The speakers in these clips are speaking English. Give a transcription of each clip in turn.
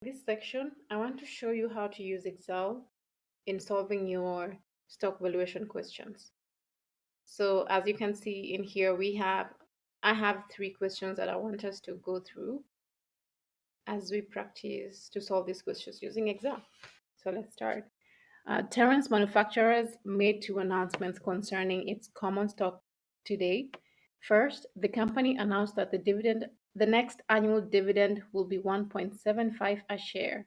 This section, I want to show you how to use Excel in solving your stock valuation questions. So as you can see in here, I have 3 questions that I want us to go through as we practice to solve these questions using Excel. So let's start. Terrence Manufacturers made 2 announcements concerning its common stock today. First, the company announced that the next annual dividend will be 1.75 a share.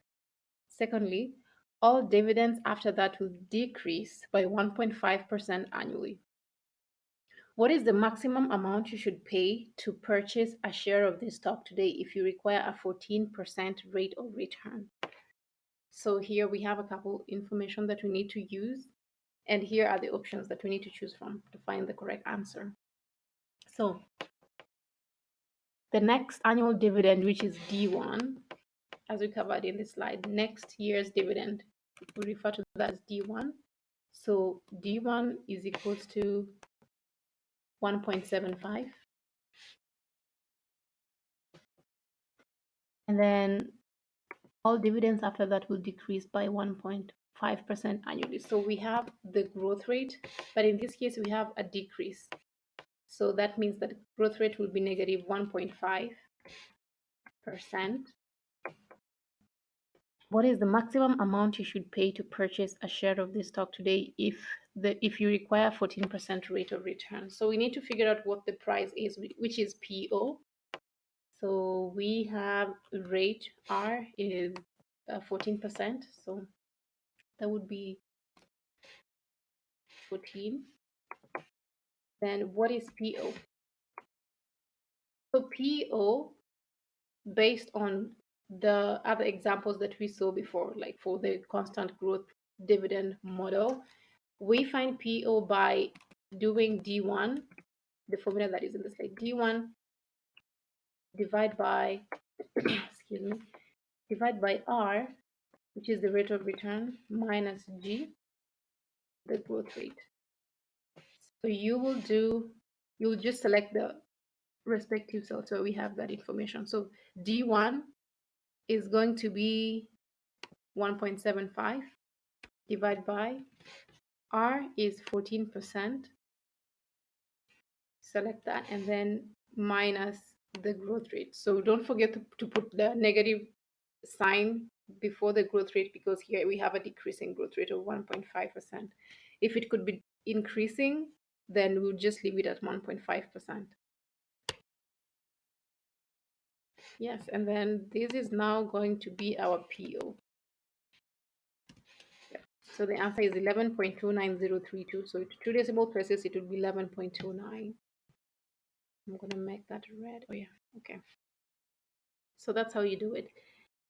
Secondly, all dividends after that will decrease by 1.5% annually. What is the maximum amount you should pay to purchase a share of this stock today if you require a 14% rate of return? So here we have a couple information that we need to use, and here are the options that we need to choose from to find the correct answer. So the next annual dividend, which is D1, as we covered in the slide, next year's dividend, we refer to that as D1. So D1 is equals to 1.75. And then all dividends after that will decrease by 1.5% annually. So we have the growth rate, but in this case, we have a decrease. So that means that growth rate will be negative 1.5%. What is the maximum amount you should pay to purchase a share of this stock today if you require 14% rate of return? So we need to figure out what the price is, which is PO. So we have rate R is 14%. So that would be 14. Then what is PO? So PO, based on the other examples that we saw before, like for the constant growth dividend model, we find PO by doing D1, the formula that is in the slide, D1 divide by, excuse me, divide by R, which is the rate of return, minus G, the growth rate. So you'll just select the respective cell so we have that information. So D1 is going to be 1.75 divided by R is 14%. Select that and then minus the growth rate. So don't forget to put the negative sign before the growth rate because here we have a decreasing growth rate of 1.5%. If it could be increasing, then we'll just leave it at 1.5%. Yes, and then this is now going to be our PO. Yeah. So the answer is 11.29032. So 2 decimal places, it would be 11.29. I'm going to make that red. Oh, yeah. Okay. So that's how you do it.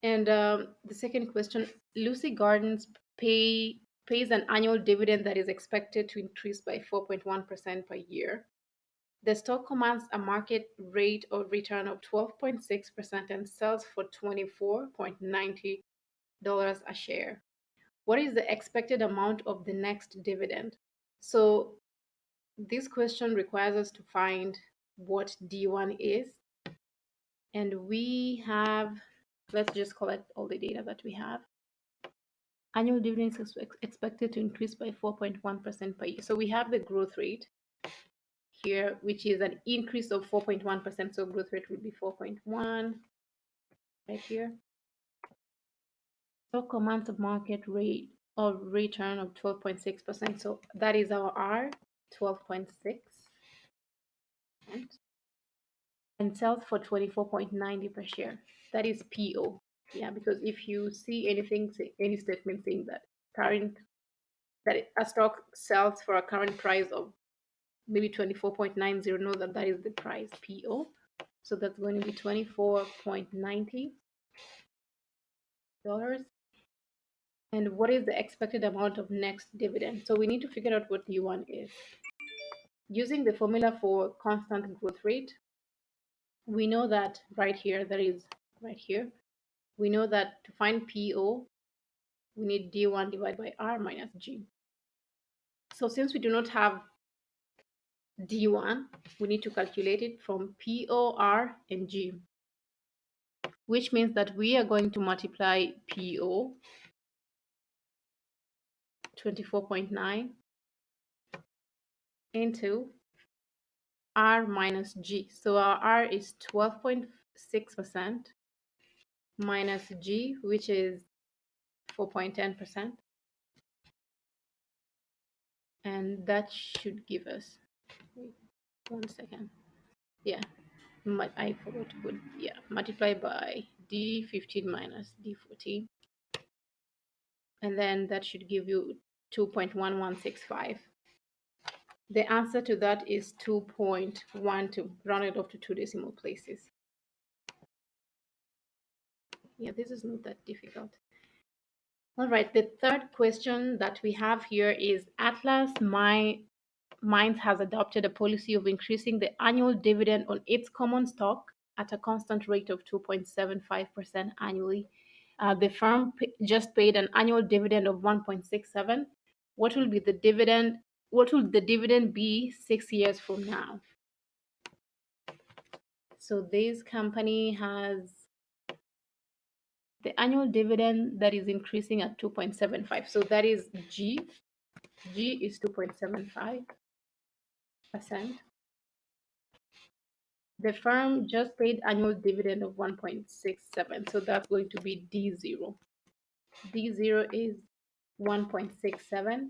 And the second question, Lucy Gardens pays an annual dividend that is expected to increase by 4.1% per year. The stock commands a market rate of return of 12.6% and sells for $24.90 a share. What is the expected amount of the next dividend? So this question requires us to find what D1 is. And we have, let's just collect all the data that we have. Annual dividends is expected to increase by 4.1% per year. So we have the growth rate here, which is an increase of 4.1%. So growth rate will be 4.1 right here. Stock commands a market rate of return of 12.6%. So that is our R, 12.6. And sells for 24.90 per share. That is PO. Yeah, because if you see any statement saying that a stock sells for a current price of maybe 24.90, know that that is the price PO. So that's going to be $24.90. And what is the expected amount of next dividend? So we need to figure out what D1 is. Using the formula for constant growth rate, we know that right here, we know that to find PO, we need D1 divided by R minus G. So since we do not have D1, we need to calculate it from PO, R, and G. which means that we are going to multiply PO 24.9 into R minus G. So our R is 12.6% minus G, which is 4.10%. And that should give us, wait, 1 second. Yeah, I forgot to put, yeah, multiply by D15 minus D14. And then that should give you 2.1165. The answer to that is 2.12, rounded off to 2 decimal places. Yeah, this is not that difficult. All right, the third question that we have here is Atlas Mines has adopted a policy of increasing the annual dividend on its common stock at a constant rate of 2.75% annually. The firm just paid an annual dividend of 1.67. What will be the dividend? What will the dividend be 6 years from now? So this company has the annual dividend that is increasing at 2.75. So that is G. G is 2.75%. The firm just paid annual dividend of 1.67. So that's going to be D0. D0 is $1.67.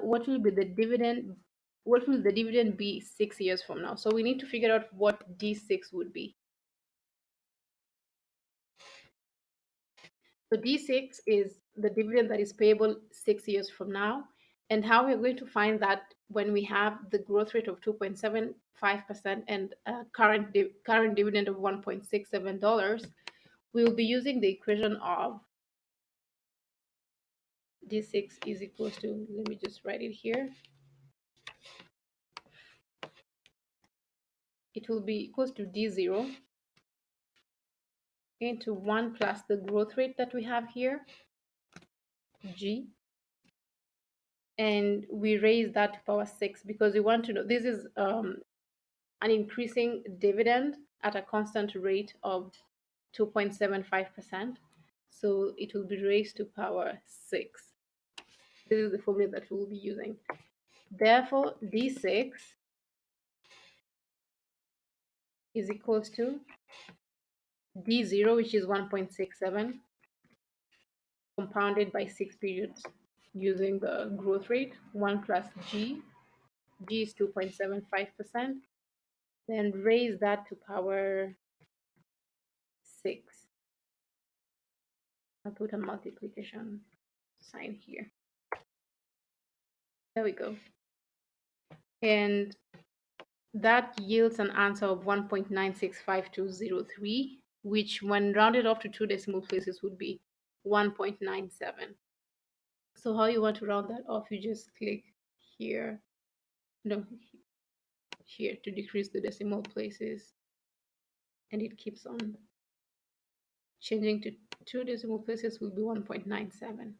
What will be the dividend? What will the dividend be 6 years from now? So we need to figure out what D6 would be. So D6 is the dividend that is payable 6 years from now. And how we're going to find that when we have the growth rate of 2.75% and current dividend of $1.67, we will be using the equation of D6 is equals to, let me just write it here. It will be equals to D0 into 1 plus the growth rate that we have here, G, and we raise that to power 6 because we want to know this is an increasing dividend at a constant rate of 2.75%. So it will be raised to power 6. This is the formula that we will be using. Therefore, D6 is equals to D0, which is 1.67, compounded by 6 periods using the growth rate, 1 plus G. G is 2.75%. Then raise that to power 6. I'll put a multiplication sign here. There we go. And that yields an answer of 1.965203, which when rounded off to 2 decimal places would be 1.97. So how you want to round that off, you just click here, no, here to decrease the decimal places, and it keeps on changing to 2 decimal places will be 1.97.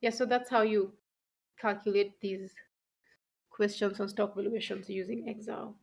Yeah, so that's how you calculate these questions on stock valuations using Excel.